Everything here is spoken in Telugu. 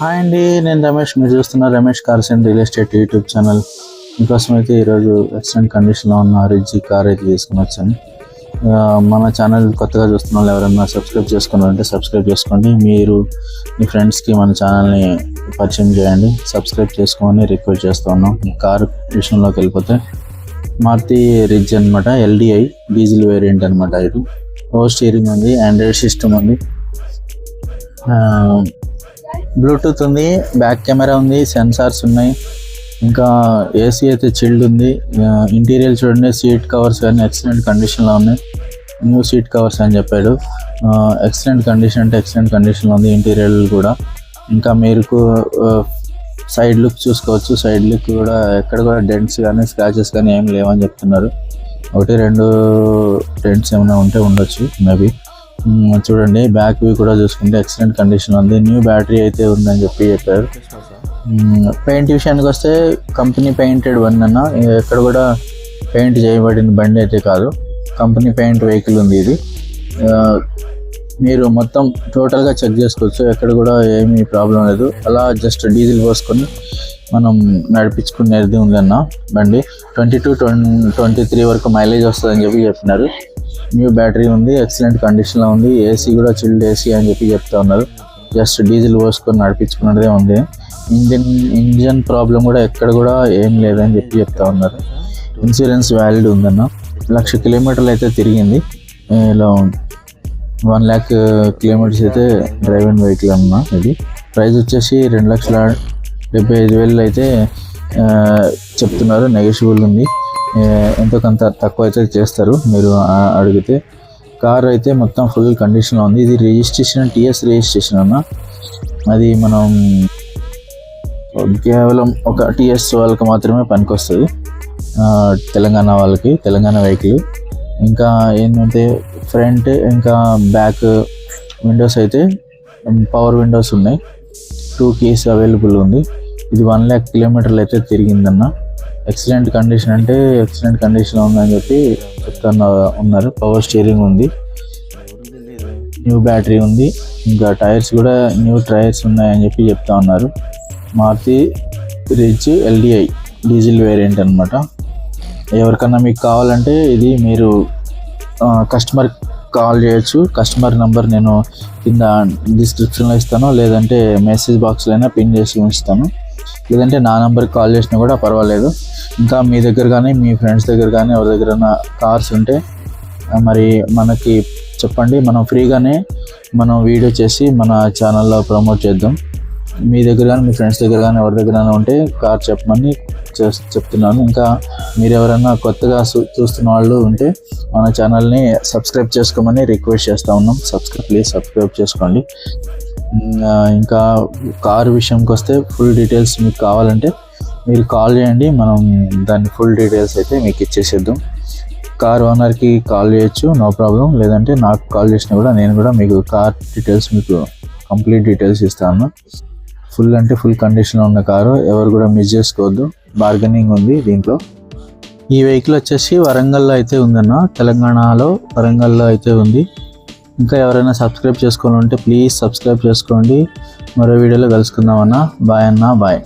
హాయ్ అండి, నేను రమేష్. మీరు చూస్తున్న Ramesh cars and real estate YouTube channel. మీకోసం అయితే ఈరోజు ఎక్సలెంట్ కండిషన్లో ఉన్న రిడ్జి కార్ అయితే తీసుకుని వచ్చాను. మన ఛానల్ కొత్తగా చూస్తున్న వాళ్ళు ఎవరైనా సబ్స్క్రైబ్ చేసుకున్నారంటే సబ్స్క్రైబ్ చేసుకోండి. మీరు మీ ఫ్రెండ్స్కి మన ఛానల్ని పరిచయం చేయండి. సబ్స్క్రైబ్ చేసుకోమని రిక్వెస్ట్ చేస్తూ ఉన్నాం. ఈ కార్ విషయంలోకి వెళ్ళిపోతే మారుతి రిడ్జ్ అనమాట, ఎల్డిఐ డీజిల్ వేరియంట్ అనమాట. ఇది పవర్ స్టీరింగ్ ఉంది, ఆండ్రాయిడ్ సిస్టమ్ ఉంది, బ్లూటూత్ ఉంది, బ్యాక్ కెమెరా ఉంది, సెన్సార్స్ ఉన్నాయి, ఇంకా ఏసీ అయితే చిల్డ్ ఉంది. ఇంటీరియర్ చూడండి, సీట్ కవర్స్ కానీ ఎక్సలెంట్ కండిషన్లో ఉన్నాయి. న్యూ సీట్ కవర్స్ అని చెప్పాడు. ఎక్సలెంట్ కండిషన్ అంటే ఎక్సలెంట్ కండిషన్లో ఉంది ఇంటీరియర్ కూడా. ఇంకా మీరు సైడ్ లుక్ చూసుకోవచ్చు. సైడ్ లుక్ కూడా ఎక్కడ కూడా డెంట్స్ కానీ స్క్రాచెస్ కానీ ఏం లేవని చెప్తున్నారు. ఒకటి రెండు డెంట్స్ ఏమైనా ఉంటే ఉండొచ్చు మేబీ. చూడండి, బ్యాక్ వ్యూ కూడా చూసుకుంటే ఎక్సలెంట్ కండిషన్ ఉంది. న్యూ బ్యాటరీ అయితే ఉందని చెప్పారు. పెయింట్ విషయానికి వస్తే కంపెనీ పెయింటెడ్ బండి అన్న, ఎక్కడ కూడా పెయింట్ చేయబడిన బండి అయితే కాదు, కంపెనీ పెయింట్ వెహికల్ ఉంది ఇది. మీరు మొత్తం టోటల్గా చెక్ చేసుకోవచ్చు, ఎక్కడ కూడా ఏమీ ప్రాబ్లం లేదు. అలా జస్ట్ డీజిల్ పోసుకొని మనం నడిపించుకునేది ఉందన్న బండి. 22-23 వరకు మైలేజ్ వస్తుందని చెప్పినారు. న్యూ బ్యాటరీ ఉంది, ఎక్సలెంట్ కండిషన్లో ఉంది. ఏసీ కూడా చిల్డ్ ఏసీ అని చెప్తా ఉన్నారు. జస్ట్ డీజిల్ పోసుకొని నడిపించుకున్నదే ఉంది. ఇంజన్ ప్రాబ్లం కూడా ఎక్కడ కూడా ఏం లేదని చెప్తా ఉన్నారు. ఇన్సూరెన్స్ వ్యాలిడ్ ఉందన్న. 1,00,000 కిలోమీటర్లు అయితే తిరిగింది. ఇలా 1,00,000 కిలోమీటర్స్ అయితే డ్రైవ్ అండ్ వెహికల్ అన్న. ఇది ప్రైస్ వచ్చేసి 2,75,000 అయితే చెప్తున్నారు. నెగోషియబుల్ ఉంది, ఎంతో కొంత తక్కువ అయితే చేస్తారు మీరు అడిగితే. కార్ అయితే మొత్తం ఫుల్ కండిషన్లో ఉంది. ఇది రిజిస్ట్రేషన్ టీఎస్ రిజిస్ట్రేషన్ అన్న. అది మనం కేవలం ఒక టీఎస్ వాళ్ళకి మాత్రమే పనికొస్తుంది, తెలంగాణ వాళ్ళకి, తెలంగాణ వెహికల్. ఇంకా ఏంటంటే ఫ్రంట్ ఇంకా బ్యాక్ విండోస్ అయితే పవర్ విండోస్ ఉన్నాయి. 2 keys అవైలబుల్ ఉంది. ఇది 1,00,000 కిలోమీటర్లు అయితే తిరిగిందన్న. ఎక్సలెంట్ కండిషన్ అంటే ఎక్సలెంట్ కండిషన్లో ఉందని ఉన్నారు. పవర్ స్టీరింగ్ ఉంది, న్యూ బ్యాటరీ ఉంది, ఇంకా టైర్స్ కూడా న్యూ టైర్స్ ఉన్నాయని చెప్తా ఉన్నారు. Maruti Ritz LDI diesel variant అనమాట. ఎవరికన్నా మీకు కావాలంటే ఇది మీరు కస్టమర్ కాల్ చేయొచ్చు. కస్టమర్ నెంబర్ నేను కింద డిస్క్రిప్షన్లో ఇస్తాను, లేదంటే మెసేజ్ బాక్స్లో అయినా పిన్ చేసి ఉంచుతాను, లేదంటే నా నెంబర్కి కాల్ చేసినా కూడా పర్వాలేదు. ఇంకా మీ దగ్గర కానీ మీ ఫ్రెండ్స్ దగ్గర కానీ ఎవరి దగ్గర కార్స్ ఉంటే మరి మనకి చెప్పండి, మనం ఫ్రీగానే మనం వీడియో చేసి మన ఛానల్లో ప్రమోట్ చేద్దాం. మీ దగ్గర కానీ మీ ఫ్రెండ్స్ దగ్గర కానీ ఎవరి దగ్గర ఉంటే కార్ చెప్పమని చెప్తున్నాను. ఇంకా మీరు ఎవరైనా కొత్తగా చూస్తున్న వాళ్ళు ఉంటే మన ఛానల్ని సబ్స్క్రైబ్ చేసుకోమని రిక్వెస్ట్ చేస్తూ ఉన్నాం. ప్లీజ్ సబ్స్క్రైబ్ చేసుకోండి. ఇంకా కారు విషయంకి వస్తే ఫుల్ డీటెయిల్స్ మీకు కావాలంటే మీరు కాల్ చేయండి, మనం దాని ఫుల్ డీటెయిల్స్ అయితే మీకు ఇచ్చేసేద్దాం. కార్ ఓనర్కి కాల్ చేయొచ్చు, నో ప్రాబ్లం. లేదంటే నాకు కాల్ చేసినా కూడా నేను కూడా మీకు కార్ డీటెయిల్స్, మీకు కంప్లీట్ డీటెయిల్స్ ఇస్తాను. ఫుల్ అంటే ఫుల్ కండిషన్లో ఉన్న కారు, ఎవరు కూడా మిస్ చేసుకోవద్దు. బార్గెనింగ్ ఉంది దీంట్లో. ఈ వెహికల్ వచ్చేసి వరంగల్లో అయితే ఉందన్న, తెలంగాణలో వరంగల్లో అయితే ఉంది. ఇంకా ఎవరైనా సబ్స్క్రైబ్ చేసుకోవాలంటే ప్లీజ్ సబ్స్క్రైబ్ చేసుకోండి. మరో వీడియోలో కలుసుకుందామన్నా. బాయ్ అన్న, బాయ్.